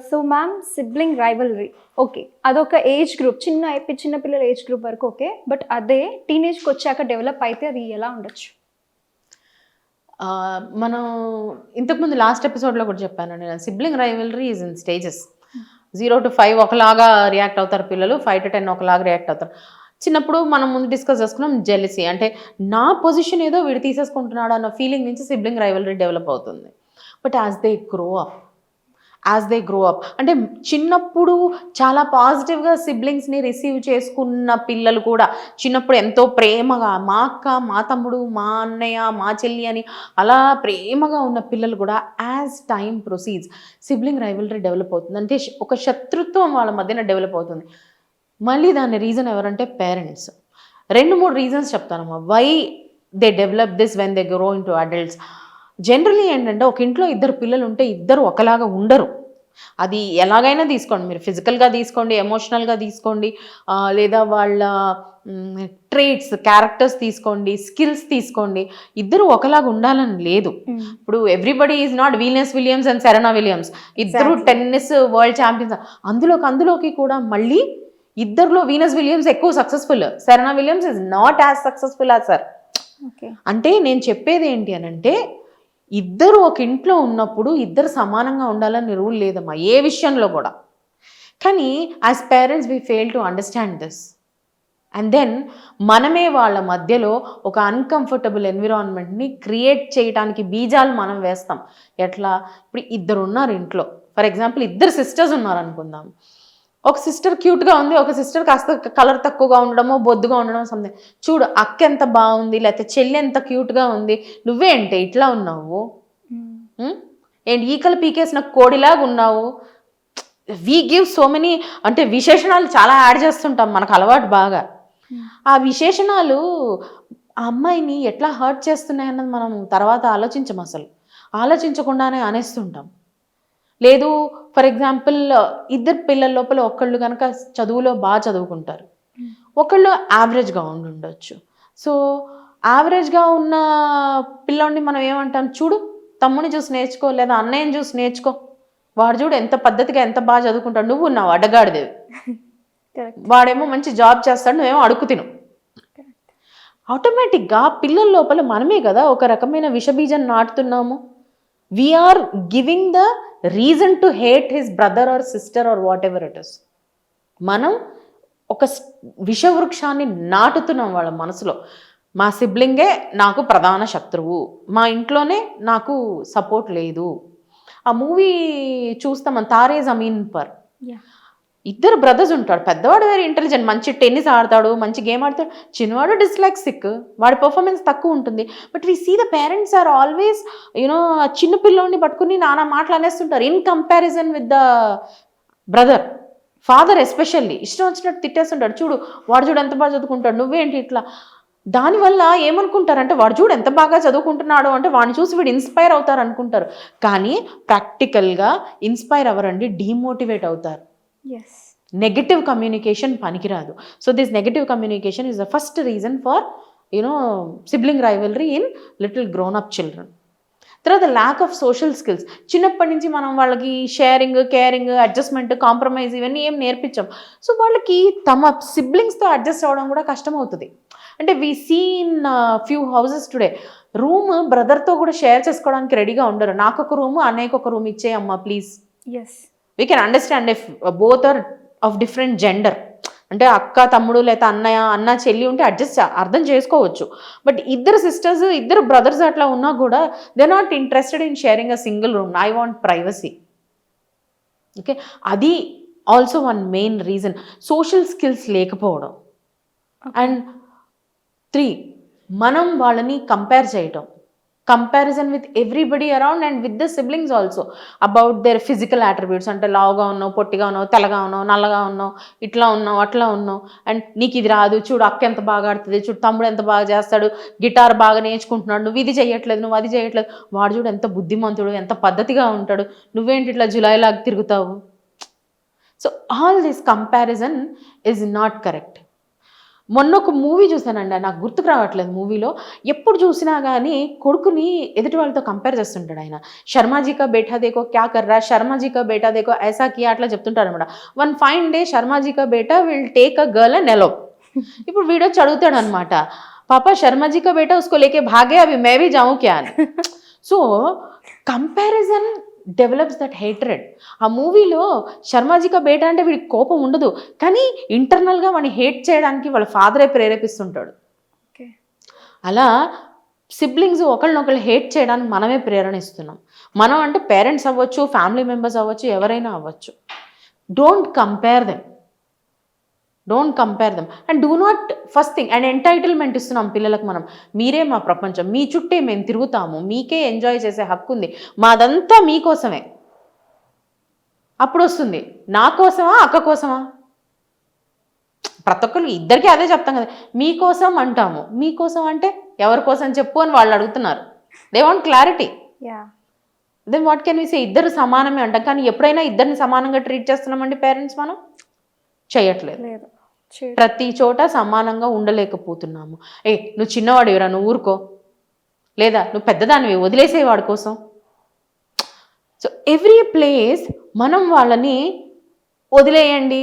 So ma'am sibling rivalry okay, అదొక age group, చిన్న పిల్లల ఏజ్ గ్రూప్ వరకు ఓకే. బట్ అదే టీనేజ్కి వచ్చాక డెవలప్ అయితే అది ఎలా ఉండొచ్చు? మనం ఇంతకుముందు లాస్ట్ ఎపిసోడ్లో కూడా చెప్పాను నేను, sibling rivalry is in stages. 0 to 5 ఒకలాగా రియాక్ట్ అవుతారు పిల్లలు, 5 to 10 ఒకలాగా రియాక్ట్ అవుతారు. చిన్నప్పుడు మనం ముందు డిస్కస్ చేసుకున్నాం జెలసీ, అంటే నా పొజిషన్ ఏదో వీడు తీసేసుకుంటున్నాడు అన్న ఫీలింగ్ నుంచి సిబ్లింగ్ రైవల్రీ డెవలప్ అవుతుంది. But as they grow up అంటే చిన్నప్పుడు చాలా పాజిటివ్గా సిబ్లింగ్స్ని రిసీవ్ చేసుకున్న పిల్లలు కూడా చిన్నప్పుడు ఎంతో ప్రేమగా మా అక్క, మా తమ్ముడు, మా అన్నయ్య, మా చెల్లి అని అలా ప్రేమగా ఉన్న పిల్లలు కూడా as time proceeds sibling rivalry develop అవుతుంది. అంటే ఒక శత్రుత్వం వాళ్ళ మధ్యన డెవలప్ అవుతుంది. మళ్ళీ దాని రీజన్ ఎవరంటే పేరెంట్స్. 2-3 రీజన్స్ చెప్తానమ్మా why they develop this when they grow into adults. Generally ఏంటంటే ఒక ఇంట్లో 2 పిల్లలు ఉంటే ఇద్దరు ఒకలాగా ఉండరు. అది ఎలాగైనా తీసుకోండి, మీరు ఫిజికల్గా తీసుకోండి, ఎమోషనల్గా తీసుకోండి, లేదా వాళ్ళ ట్రేట్స్ క్యారెక్టర్స్ తీసుకోండి, స్కిల్స్ తీసుకోండి, ఇద్దరు ఒకలాగా ఉండాలని లేదు. ఇప్పుడు everybody is not Venus Williams and Serena Williams, ఇద్దరు టెన్నిస్ వరల్డ్ ఛాంపియన్స్. అందులోకి కూడా మళ్ళీ ఇద్దరులో వీనస్ విలియమ్స్ ఎక్కువ successful, Serena Williams is not as successful as sir. అంటే నేను చెప్పేది ఏంటి అని అంటే, ఇద్దరు ఒక ఇంట్లో ఉన్నప్పుడు ఇద్దరు సమానంగా ఉండాలని రూల్ లేదమ్మా ఏ విషయంలో కూడా. కానీ as parents we fail to understand this. And then మనమే వాళ్ళ మధ్యలో ఒక అన్కంఫర్టబుల్ ఎన్విరాన్మెంట్ని క్రియేట్ చేయడానికి బీజాలు మనం వేస్తాం. ఎట్లా? ఇప్పుడు 2 ఉన్నారు ఇంట్లో, ఫర్ ఎగ్జాంపుల్ 2 సిస్టర్స్ ఉన్నారు అనుకుందాం. ఒక సిస్టర్ క్యూట్గా ఉంది, ఒక సిస్టర్ కాస్త కలర్ తక్కువగా ఉండడమో బొద్దుగా ఉండడం సంథింగ్. చూడు అక్క ఎంత బాగుంది, లేకపోతే చెల్లి ఎంత క్యూట్గా ఉంది, నువ్వేంటే ఇట్లా ఉన్నావు, ఏంటి ఈకలు పీకేసిన కోడిలాగా ఉన్నావు. వీ గివ్ సో మెనీ, అంటే విశేషణాలు చాలా యాడ్ చేస్తుంటాం, మనకు అలవాటు బాగా. ఆ విశేషణాలు ఆ అమ్మాయిని ఎట్లా హర్ట్ చేస్తున్నాయన్నది మనం తర్వాత ఆలోచించకుండానే అనేస్తుంటాం. లేదు ఫర్ ఎగ్జాంపుల్ 2 పిల్లల లోపల ఒకళ్ళు కనుక చదువులో బాగా చదువుకుంటారు, ఒకళ్ళు యావరేజ్గా ఉండొచ్చు. సో యావరేజ్గా ఉన్న పిల్లోడిని మనం ఏమంటాం, చూడు తమ్ముని చూసి నేర్చుకో, లేదా అన్నయ్యని చూసి నేర్చుకో, వాడు చూడు ఎంత పద్ధతిగా ఎంత బాగా చదువుకుంటాడు, నువ్వు ఉన్నావు అడ్డగాడిదేవి, వాడేమో మంచి జాబ్ చేస్తాడు, నువ్వేమో అడుగు తిను. ఆటోమేటిక్గా పిల్లల లోపల మనమే కదా ఒక రకమైన విషబీజం నాటుతున్నాము. We are giving the reason to hate his brother or sister or whatever it is. మనం ఒక విషవృక్షాన్ని నాటుతున్నాం వాళ్ళ మనసులో. మా సిబ్లింగే నాకు ప్రధాన శత్రువు, మా ఇంట్లోనే నాకు సపోర్ట్ లేదు. ఆ మూవీ చూస్తాం, తారే జమీన్ పర్. 2 బ్రదర్స్ ఉంటాడు, పెద్దవాడు వెరీ ఇంటెలిజెంట్, మంచి టెన్నిస్ ఆడతాడు, మంచి గేమ్ ఆడతాడు, చిన్నవాడు డిస్లెక్సిక్, వాడి పర్ఫార్మెన్స్ తక్కువ ఉంటుంది. But we see the parents are always చిన్న పిల్లోడిని పట్టుకుని నానా మాటలు అనేస్తుంటారు in comparison with the brother. Father especially ఇష్టం వచ్చినట్టు తిట్టేస్తుంటాడు, చూడు వాడు చూడు ఎంత బాగా చదువుకుంటాడు, నువ్వేంటి ఇట్లా. దానివల్ల ఏమనుకుంటారంటే వాడు చూడు ఎంత బాగా చదువుకుంటున్నాడు అంటే వాడిని చూసి వీడు ఇన్స్పైర్ అవుతారు అనుకుంటారు. కానీ ప్రాక్టికల్గా ఇన్స్పైర్ అవ్వరండి, డీమోటివేట్ అవుతారు. నెగటివ్ కమ్యూనికేషన్ పనికిరాదు. So this negative communication is the first reason for sibling rivalry in little grown up children. తర్వాత ల్యాక్ ఆఫ్ సోషల్ స్కిల్స్. చిన్నప్పటి నుంచి మనం వాళ్ళకి షేరింగ్, కేరింగ్, అడ్జస్ట్మెంట్, కాంప్రమైజ్ ఇవన్నీ ఏం నేర్పించాం. సో వాళ్ళకి తమ సిబ్లింగ్స్తో అడ్జస్ట్ అవ్వడం కూడా కష్టం అవుతుంది. అంటే we see in few houses today room బ్రదర్తో కూడా షేర్ చేసుకోవడానికి రెడీగా ఉండరు. నాకు ఒక రూము, అన్నయ్యకు ఒక రూమ్ ఇచ్చేయమ్మా please. We can understand if both are of different gender, అంటే అక్క తమ్ముడు లేదా అన్న చెల్లి ఉంటే అర్థం చేసుకోవచ్చు. బట్ 2 సిస్టర్స్ 2 బ్రదర్స్ అట్లా ఉన్నా కూడా they not interested in sharing a single room. I want privacy. Okay, అది also one main reason, social skills లేకపోవడం. అండ్ 3, మనం వాళ్ళని కంపేర్ చేయటం, comparison with everybody around and with the siblings also about their physical attributes. అంటే లావుగా ఉన్నావు, పొట్టిగా ఉన్నావు, తెల్లగా ఉన్నావు, నల్లగా ఉన్నావు, ఇట్లా ఉన్నావు, అట్లా ఉన్నావు, అండ్ నీకు ఇది రాదు, చూడు అక్క ఎంత బాగా ఆడుతుంది, చూడు తమ్ముడు ఎంత బాగా చేస్తాడు, గిటార్ బాగా నేర్చుకుంటున్నాడు, నువ్వు ఇది చేయట్లేదు, నువ్వు అది చేయట్లేదు, వాడు చూడు ఎంత బుద్ధిమంతుడు, ఎంత పద్ధతిగా ఉంటాడు, నువ్వేంటి ఇట్లా జులాయిలాగా తిరుగుతావు. So all this comparison is not correct. మొన్న ఒక మూవీ చూసానండి, నాకు గుర్తుకు రావట్లేదు మూవీలో. ఎప్పుడు చూసినా కానీ కొడుకుని ఎదుటి వాళ్ళతో కంపేర్ చేస్తుంటాడు ఆయన. శర్మాజీ కా బేటా దేకో క్యా కర్ రా, శర్మాజీ కా బేటా దేకో ఐసా కియా, అట్లా చెప్తుంటారు అనమాట. వన్ ఫైన్ డే శర్మాజీ కా బేటా will take a girl and ఎలో. ఇప్పుడు వీడియో చదువుతాడు అనమాట, పాపా శర్మాజీ కా బేటా ఉస్కో లేకే భాగే అవి మే భీ జాऊं క్యా అని. So comparison develops that hatred. ఆ మూవీలో శర్మాజీకా బేటా అంటే వీడికి కోపం ఉండదు, కానీ ఇంటర్నల్గా వాడిని హేట్ చేయడానికి వాళ్ళ ఫాదరే ప్రేరేపిస్తుంటాడు. ఓకే, అలా సిబ్లింగ్స్ ఒకళ్ళనొకళ్ళు హేట్ చేయడానికి మనమే ప్రేరణ ఇస్తున్నాం. మనం అంటే పేరెంట్స్ అవ్వచ్చు, ఫ్యామిలీ మెంబర్స్ అవ్వచ్చు, ఎవరైనా అవ్వచ్చు. Don't compare them, don't compare them. And do not, first thing, and entitlement ఇస్తున్నాం పిల్లలకు మనం. మీరే మా ప్రపంచం, మీ చుట్టే మేము తిరుగుతాము, మీకే ఎంజాయ్ చేసే హక్కు ఉంది, మాదంతా మీకోసమే. అప్పుడు వస్తుంది, నా కోసమా అక్క కోసమా? ప్రతి ఒక్కరికి ఇద్దరికీ అదే చెప్తాం కదా, మీకోసం అంటాము. మీకోసం అంటే ఎవరి కోసం చెప్పు అని వాళ్ళు అడుగుతున్నారు. They want clarity. Then what can we say? ఇద్దరు సమానమే అంటాం, కానీ ఎప్పుడైనా ఇద్దరిని సమానంగా ట్రీట్ చేస్తున్నామండి పేరెంట్స్? మనం చేయట్లేదు. ప్రతి చోట సమానంగా ఉండలేకపోతున్నాము. నువ్వు చిన్నవాడివిరా, నువ్వు ఊరుకో, లేదా నువ్వు పెద్దదానివి వదిలేసేవాడి కోసం. సో ఎవ్రీ ప్లేస్ మనం వాళ్ళని వదిలేయండి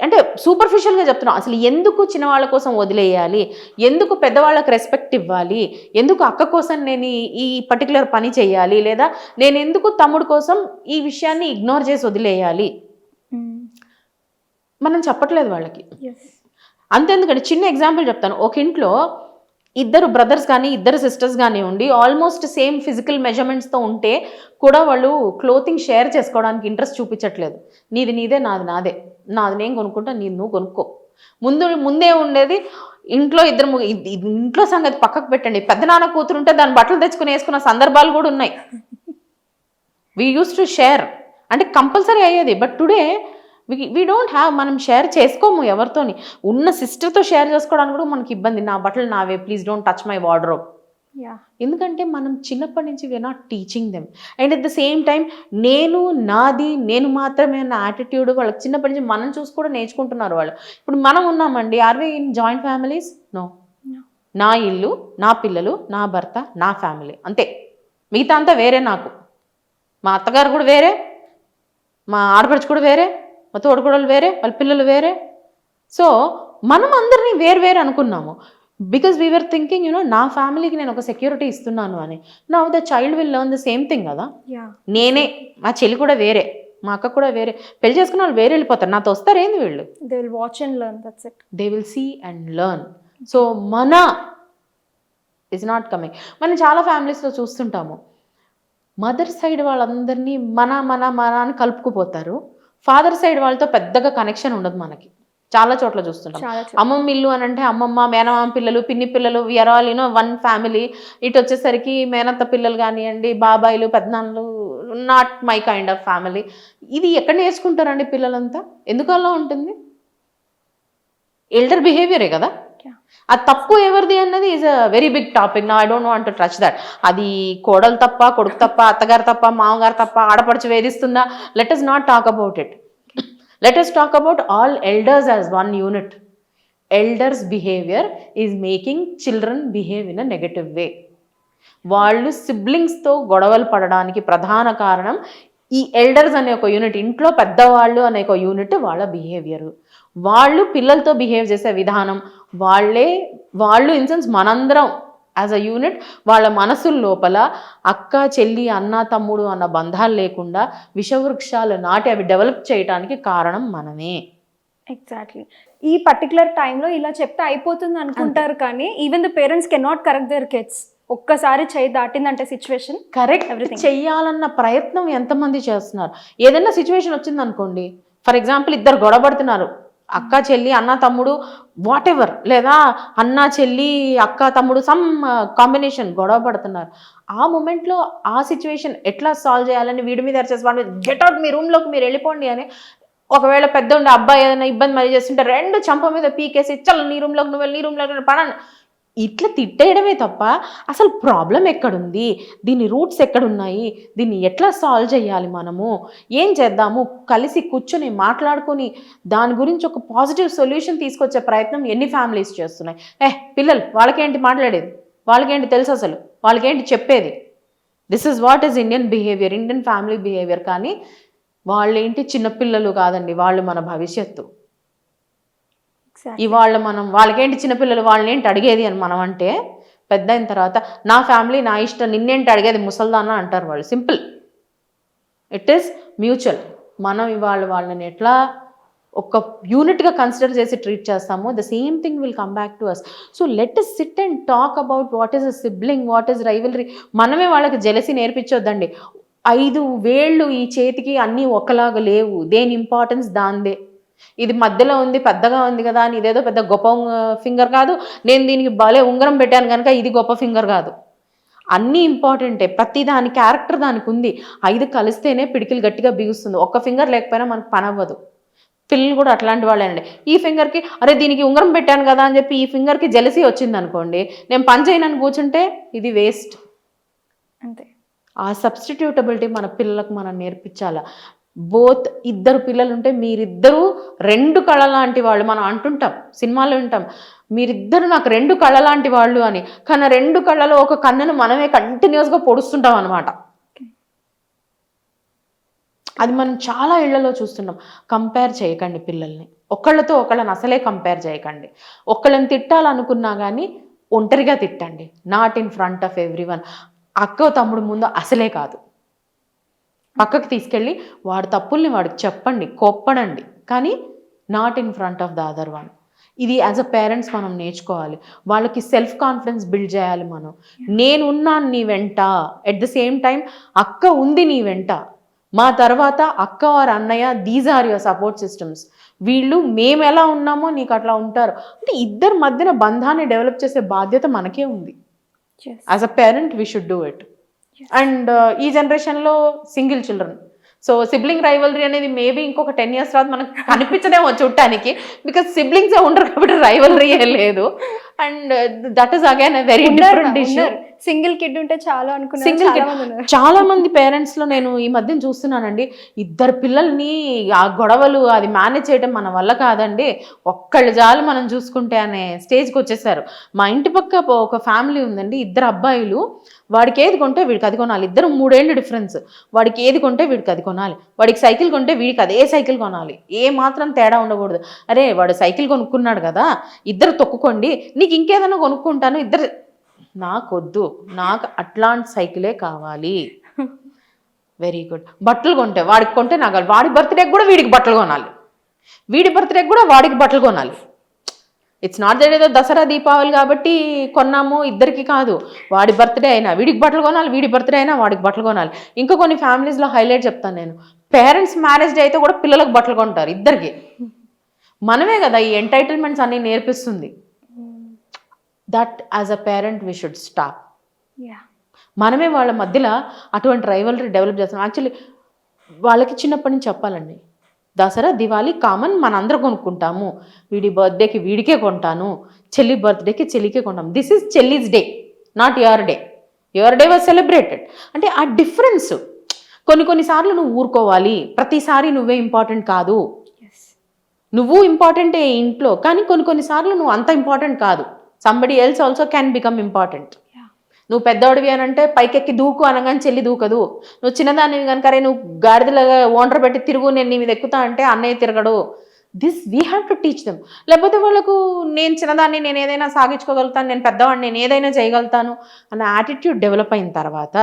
అంటే సూపర్ఫిషియల్గా చెప్తున్నాం. అసలు ఎందుకు చిన్నవాళ్ళ కోసం వదిలేయాలి, ఎందుకు పెద్దవాళ్ళకి రెస్పెక్ట్ ఇవ్వాలి, ఎందుకు అక్క కోసం నేను ఈ పర్టికులర్ పని చేయాలి, లేదా నేను ఎందుకు తమ్ముడు కోసం ఈ విషయాన్ని ఇగ్నోర్ చేసి వదిలేయాలి, మనం చెప్పట్లేదు వాళ్ళకి. అంతెందుకంటే చిన్న ఎగ్జాంపుల్ చెప్తాను. ఒక ఇంట్లో ఇద్దరు బ్రదర్స్ కానీ ఇద్దరు సిస్టర్స్ కానీ ఉండి ఆల్మోస్ట్ సేమ్ ఫిజికల్ మెజర్మెంట్స్తో ఉంటే కూడా వాళ్ళు క్లోతింగ్ షేర్ చేసుకోవడానికి ఇంట్రెస్ట్ చూపించట్లేదు. నీది నీదే, నాది నాదే, నాది నేను కొనుక్కుంటా, నీది నువ్వు కొనుక్కో. ముందే ఉండేది ఇంట్లో ఇంట్లో సంగతి పక్కకు పెట్టండి, పెద్దనాన్న కూతురు ఉంటే దాని బట్టలు తెచ్చుకుని వేసుకున్న సందర్భాలు కూడా ఉన్నాయి. వీ యూస్ టు షేర్ అంటే కంపల్సరీ అయ్యేది. But today we don't have, మనం షేర్ చేసుకోము ఎవరితోని. ఉన్న సిస్టర్తో షేర్ చేసుకోవడానికి కూడా మనకి ఇబ్బంది. నా బట్టలు నావే, please don't touch my wardrobe. ఎందుకంటే మనం చిన్నప్పటి నుంచి we are not teaching them. And at the same time నేను నాది నేను మాత్రమే అన్న యాటిట్యూడ్ వాళ్ళకి చిన్నప్పటి నుంచి మనం చూసి కూడా నేర్చుకుంటున్నారు వాళ్ళు. ఇప్పుడు మనం ఉన్నామండి, are we in joint families? No. నా ఇల్లు, నా పిల్లలు, నా భర్త, నా ఫ్యామిలీ, అంతే. మిగతా అంతా వేరే. నాకు మా అత్తగారు కూడా వేరే, మా ఆడపడుచు కూడా వేరే, మా తోడుకోడలు వేరే, వాళ్ళ పిల్లలు వేరే. సో మనం అందరినీ వేరు అనుకున్నాము. బికాస్ వీ వర్ థింకింగ్ నా ఫ్యామిలీకి నేను ఒక సెక్యూరిటీ ఇస్తున్నాను అని. Now the child will learn the same thing కదా. నేనే, మా చెల్లి కూడా వేరే, మా అక్క కూడా వేరే. పెళ్లి చేసుకున్న వాళ్ళు వేరే వెళ్ళిపోతారు, నాతో వస్తారు ఏంది వీళ్ళు? They will watch and learn, that's it. They will see and learn. So మన ఇస్ నాట్ కమింగ్. మనం చాలా ఫ్యామిలీస్లో చూస్తుంటాము, మదర్ సైడ్ వాళ్ళందరినీ మన మన మన అని కలుపుకుపోతారు. ఫాదర్ సైడ్ వాళ్ళతో పెద్దగా కనెక్షన్ ఉండదు మనకి. చాలా చోట్ల చూస్తుంటాం. అమ్మమ్మ ఇల్లు అని అంటే అమ్మమ్మ, మేనమామ పిల్లలు, పిన్ని పిల్లలు, వీఆర్ ఆల్ వన్ ఫ్యామిలీ. ఇటు వచ్చేసరికి మేనత్త పిల్లలు కానివ్వండి, బాబాయిలు, పెద్దనాన్నలు, not my kind of family. ఇది ఎక్కడ నేర్చుకుంటారండి పిల్లలంతా? ఎందుకు అలా ఉంటుంది? ఎల్డర్ బిహేవియరే కదా. అది తప్పు ఎవరిది అన్నది is a very big topic. నా I don't want to touch that. అది కోడలు తప్ప, కొడుకు తప్ప, అత్తగారు తప్ప, మామగారు తప్ప, ఆడపడుచు వేధిస్తుందా? Let us not talk about it. Let us talk about all elders as one unit. Elders' behavior is making children behave in a negative way. వాళ్ళు సిబ్లింగ్స్తో గొడవలు పడడానికి ప్రధాన కారణం ఈ ఎల్డర్స్ అనే ఒక యూనిట్, ఇంట్లో పెద్దవాళ్ళు అనే ఒక యూనిట్ వాళ్ళ బిహేవియర్. వాళ్ళు పిల్లలతో బిహేవ్ చేసే విధానం, వాళ్ళు ఇన్సెన్స్ మనందరం యాజ్ అ యూనిట్ వాళ్ళ మనసుల లోపల అక్క చెల్లి అన్న తమ్ముడు అన్న బంధాలు లేకుండా విషవృక్షాలు నాటి అవి డెవలప్ చేయడానికి కారణం మనమే. ఎగ్జాక్ట్లీ. ఈ పర్టికులర్ టైంలో ఇలా చెప్తే అయిపోతుంది అనుకుంటారు, కానీ even the parents can not correct their kids. ఒక్కసారి చేయి దాటిందంటే సిచ్యువేషన్ కరెక్ట్ చెయ్యాలన్న ప్రయత్నం ఎంతమంది చేస్తున్నారు? ఏదైనా సిచ్యువేషన్ వచ్చింది అనుకోండి, ఫర్ ఎగ్జాంపుల్ ఇద్దరు గొడవపడుతున్నారు, అక్క చెల్లి అన్న తమ్ముడు వాట్ ఎవర్, లేదా అన్న చెల్లి అక్క తమ్ముడు సమ్ కాంబినేషన్ గొడవ పడుతున్నారు. ఆ మూమెంట్లో ఆ సిచ్యువేషన్ ఎట్లా సాల్వ్ చేయాలని వీడి మీద అరిచేసి వాడి గెట్ అవుట్, మీ రూమ్లోకి మీరు వెళ్ళిపోండి అని. ఒకవేళ పెద్ద ఉండే అబ్బాయి ఏదైనా ఇబ్బంది మరి చేస్తుంటే రెండు చంప మీద పీకేసి చల్ నీ రూమ్లోకి నువ్వు వెళ్ళి నీ రూమ్లోకి పడని ఇట్లా తిట్టేయడమే తప్ప అసలు ప్రాబ్లం ఎక్కడుంది, దీని రూట్స్ ఎక్కడున్నాయి, దీన్ని ఎట్లా సాల్వ్ చేయాలి, మనము ఏం చేద్దాము, కలిసి కూర్చొని మాట్లాడుకొని దాని గురించి ఒక పాజిటివ్ సొల్యూషన్ తీసుకొచ్చే ప్రయత్నం ఎన్ని ఫ్యామిలీస్ చేస్తున్నాయి. పిల్లలు వాళ్ళకేంటి మాట్లాడేది, వాళ్ళకేంటి తెలుసు, అసలు వాళ్ళకేంటి చెప్పేది. This is what is Indian behaviour, Indian family behaviour. కానీ వాళ్ళేంటి చిన్నపిల్లలు కాదండి, వాళ్ళు మన భవిష్యత్తు. ఇవాళ మనం వాళ్ళకేంటి చిన్నపిల్లలు, వాళ్ళనేంటి అడిగేది అని మనం అంటే, పెద్ద అయిన తర్వాత నా ఫ్యామిలీ నా ఇష్టం, నిన్నేంటి అడిగేది ముసల్దాన్న అంటారు వాళ్ళు. Simple, it is mutual. మనం ఇవాళ వాళ్ళని ఎట్లా ఒక యూనిట్గా కన్సిడర్ చేసి ట్రీట్ చేస్తామో the same thing will come back to us. So let us sit and talk about what is a sibling, what is rivalry. మనమే వాళ్ళకి జెలసీ నేర్పించొద్దండి. 5 వేళ్ళు ఈ చేతికి అన్నీ ఒకలాగా లేవు, దేని ఇంపార్టెన్స్ దాందే. ఇది మధ్యలో ఉంది పెద్దగా ఉంది కదా అని ఇదేదో పెద్ద గొప్ప ఫింగర్ కాదు, నేను దీనికి భలే ఉంగరం పెట్టాను కనుక ఇది గొప్ప ఫింగర్ కాదు. అన్నీ ఇంపార్టెంటే, ప్రతి దాని క్యారెక్టర్ దానికి ఉంది. 5 కలిస్తేనే పిడికిలు గట్టిగా బిగుస్తుంది, ఒక్క ఫింగర్ లేకపోయినా మనకు పని అవ్వదు. పిల్లలు కూడా అట్లాంటి వాళ్ళేనండి. ఈ ఫింగర్కి అరే దీనికి ఉంగరం పెట్టాను కదా అని చెప్పి ఈ ఫింగర్కి జెలసీ వచ్చింది అనుకోండి, నేను పని చేయనని కూర్చుంటే ఇది వేస్ట్. అంతే. ఆ సబ్స్టిట్యూటబిలిటీ మన పిల్లలకు మనం నేర్పించాలా. బోత్ ఇద్దరు పిల్లలు ఉంటే మీరిద్దరూ 2 కళ లాంటి వాళ్ళు. మనం అంటుంటాం, సినిమాలో వింటాం, మీరిద్దరు నాకు 2 కళ లాంటి వాళ్ళు అని. కానీ 2 కళ్ళలో ఒక కన్నును మనమే కంటిన్యూస్గా పొడుస్తుంటాం అనమాట. అది మనం చాలా ఇళ్లలో చూస్తున్నాం. కంపేర్ చేయకండి పిల్లల్ని, ఒకళ్ళతో ఒకళ్ళని అసలే కంపేర్ చేయకండి. ఒకళ్ళని తిట్టాలనుకున్నా కానీ ఒంటరిగా తిట్టండి, not in front of everyone. అక్క తమ్ముడు ముందు అసలే కాదు, పక్కకు తీసుకెళ్ళి వాడి తప్పుల్ని వాడికి చెప్పండి, కోప్పడండి, కానీ not in front of the other one. ఇది యాజ్ అ పేరెంట్స్ మనం నేర్చుకోవాలి. వాళ్ళకి సెల్ఫ్ కాన్ఫిడెన్స్ బిల్డ్ చేయాలి మనం. నేనున్నాను నీ వెంట, ఎట్ ద సేమ్ టైం అక్క ఉంది నీ వెంట, మా తర్వాత అక్క వారు అన్నయ్య, these are your support systems. వీళ్ళు మేము ఎలా ఉన్నామో నీకు అట్లా ఉంటారు. అంటే ఇద్దరి మధ్యన బంధాన్ని డెవలప్ చేసే బాధ్యత మనకే ఉంది. As a parent we should do it. And ఈ జనరేషన్లో single children, so sibling rivalry అనేది మేబీ ఇంకొక 10 years తర్వాత మనకు కనిపించదేమో చూడటానికి, బికాస్ సిబ్లింగ్సే ఉండరు కాబట్టి రైవలరీయే లేదు. And that is again very different issue. Single kid ఉంటే చాలా అనుకున్నారు. సింగిల్ కిడ్ చాలా మంది పేరెంట్స్లో నేను ఈ మధ్యన చూస్తున్నానండి, ఇద్దరు పిల్లల్ని ఆ గొడవలు అది మేనేజ్ చేయడం మన వల్ల కాదండి, ఒక్కళ్ళు చాలు మనం చూసుకుంటే అనే స్టేజ్కి వచ్చేసారు. మా ఇంటి పక్క ఒక ఫ్యామిలీ ఉందండి, 2 అబ్బాయిలు. వాడికి ఏది కొంటే వీడికి అది కొనాలి. 2 3 ఏళ్ళు డిఫరెన్స్. వాడికి ఏది కొంటే వీడికి అది కొనాలి, వాడికి సైకిల్ కొంటే వీడికి అదే సైకిల్ కొనాలి, ఏ మాత్రం తేడా ఉండకూడదు. అరే వాడు సైకిల్ కొనుక్కున్నాడు కదా, ఇద్దరు తొక్కుకోండి, నీకు ఇంకేదైనా కొనుక్కుంటాను, ఇద్దరు. నాకొద్దు, నాకు అట్లాంటి సైకిలే కావాలి. Very good. బట్టలు కొంటే వాడికి కొంటే నాకు, వాడి బర్త్డేకి కూడా వీడికి బట్టలు కొనాలి, వీడి బర్త్డేకి కూడా వాడికి బట్టలు కొనాలి. ఇట్స్ నాట్ దట్ ఏదో దసరా దీపావళి కాబట్టి కొన్నాము, ఇద్దరికి కాదు. వాడి బర్త్డే అయినా వీడికి బట్టలు కొనాలి, వీడి బర్త్డే అయినా వాడికి బట్టలు కొనాలి. ఇంకా కొన్ని ఫ్యామిలీస్లో హైలైట్ చెప్తాను నేను, పేరెంట్స్ మ్యారేజ్ డే అయితే కూడా పిల్లలకు బట్టలు కొంటారు ఇద్దరికి. మనమే కదా ఈ ఎంటైటిల్మెంట్స్ అన్నీ నేర్పిస్తుంది. That as a parent we should stop. మనమే వాళ్ళ మధ్యలో అటువంటి రైవలరీ డెవలప్ చేస్తాం. యాక్చువల్లీ వాళ్ళకి చిన్నప్పటి నుంచి చెప్పాలండి, దసరా దివాళీ కామన్, మనందరం కొనుక్కుంటాము, వీడి బర్త్డేకి వీడికే కొంటాను, చెల్లి బర్త్డేకి చెల్లికే కొంటాము. దిస్ ఈజ్ చెల్లీస్ day, not your day. Your day was celebrated. అంటే ఆ డిఫరెన్స్. కొన్నిసార్లు నువ్వు ఊరుకోవాలి, ప్రతిసారి నువ్వే ఇంపార్టెంట్ కాదు. నువ్వు ఇంపార్టెంటే ఇంట్లో, కానీ కొన్నిసార్లు నువ్వు అంత ఇంపార్టెంట్ కాదు. Somebody else also can become important. నువ్వు పెద్దవాడివి అని అంటే పైకెక్కి దూకు అనగానే చెల్లి దూకదు. నువ్వు చిన్నదానివి కనుక రే నువ్వు గాడిదలాగా ఓంటర్ పెట్టి తిరుగు, నేను నీ మీద ఎక్కుతా అంటే అన్నయ్య తిరగడు. This we have to teach them. లేకపోతే వాళ్ళకు నేను చిన్నదాన్ని, నేను ఏదైనా సాగించుకోగలుగుతాను, నేను పెద్దవాడిని, నేను ఏదైనా చేయగలుగుతాను అన్న యాటిట్యూడ్ డెవలప్ అయిన తర్వాత,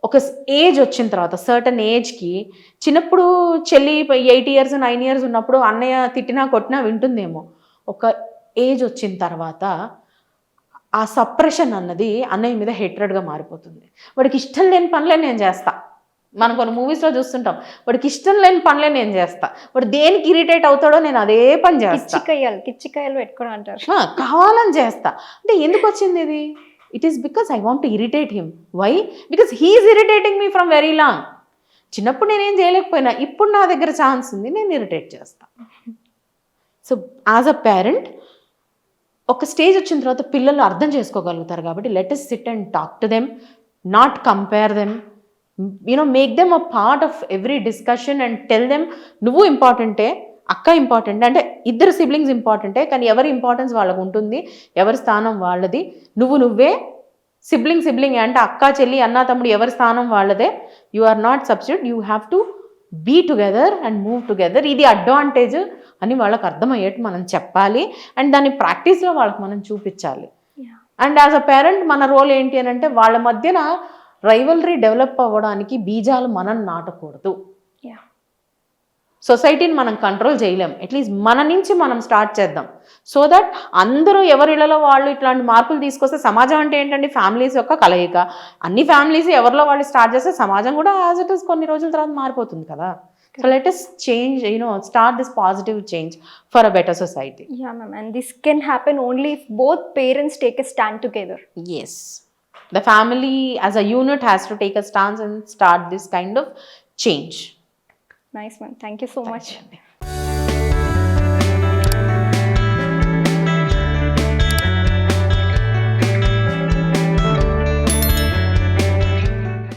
ఒక ఏజ్ వచ్చిన తర్వాత, సర్టన్ ఏజ్కి, చిన్నప్పుడు చెల్లి 8 years 9 years ఉన్నప్పుడు అన్నయ్య తిట్టినా కొట్టినా వింటుందేమో. ఒక ఏజ్ వచ్చిన తర్వాత ఆ సప్రెషన్ అన్నది అన్నయ్య మీద హేట్రెడ్గా మారిపోతుంది. వాడికి ఇష్టం లేని పనులే నేను చేస్తా. మనం కొన్ని మూవీస్లో చూస్తుంటాం, వాడికి ఇష్టం లేని పనులే నేను చేస్తా, వాడు దేనికి ఇరిటేట్ అవుతాడో నేను అదే పని చేస్తా. కిచ్చికాయలు పెట్టుకుని అంటారు, కావాలని చేస్తా. అంటే ఎందుకు వచ్చింది ఇది? It is because I want to irritate him. Why? Because he is irritating me from very long. చిన్నప్పుడు నేనేం చేయలేకపోయినా, ఇప్పుడు నా దగ్గర ఛాన్స్ ఉంది, నేను ఇరిటేట్ చేస్తా. సో యాజ్ అ పేరెంట్ ఒక స్టేజ్ వచ్చిన తర్వాత పిల్లలు అర్థం చేసుకోగలుగుతారు కాబట్టి let us sit and talk to them, not compare them, make them a part of every discussion and tell them నువ్వు ఇంపార్టెంటే, అక్క ఇంపార్టెంట్, అంటే ఇద్దరు సిబ్లింగ్స్ ఇంపార్టెంటే, కానీ ఎవరి ఇంపార్టెన్స్ వాళ్ళకు ఉంటుంది, ఎవరి స్థానం వాళ్ళది, నువ్వే సిబ్లింగ్ అంటే అక్క చెల్లి అన్న తమ్ముడు ఎవరి స్థానం వాళ్ళదే, you are not substitute, you have to be together and move together, ఇది అడ్వాంటేజ్ అని వాళ్ళకి అర్థమయ్యేట్టు మనం చెప్పాలి అండ్ దాన్ని ప్రాక్టీస్లో వాళ్ళకి మనం చూపించాలి. అండ్ యాజ్ అ పేరెంట్ మన రోల్ ఏంటి అని అంటే వాళ్ళ మధ్యన రైవలరీ డెవలప్ అవ్వడానికి బీజాలు మనం నాటకూడదు. సొసైటీని మనం కంట్రోల్ చేయలేం, అట్లీస్ట్ మన నుంచి మనం స్టార్ట్ చేద్దాం. సో దట్ అందరూ ఎవరిళ్ళలో వాళ్ళు ఇట్లాంటి మార్పులు తీసుకొస్తే, సమాజం అంటే ఏంటండి ఫ్యామిలీస్ యొక్క కలయిక, అన్ని ఫ్యామిలీస్ ఎవరిలో వాళ్ళు స్టార్ట్ చేస్తే సమాజం కూడా యాజ్ ఇట్ ఇస్ కొన్ని రోజుల తర్వాత మారిపోతుంది కదా. So let us change, start this positive change for a better society. Yeah, ma'am. And this can happen only if both parents take a stand together. Yes. The family as a unit has to take a stance and start this kind of change. Nice, ma'am. Thank you so much. Thank you.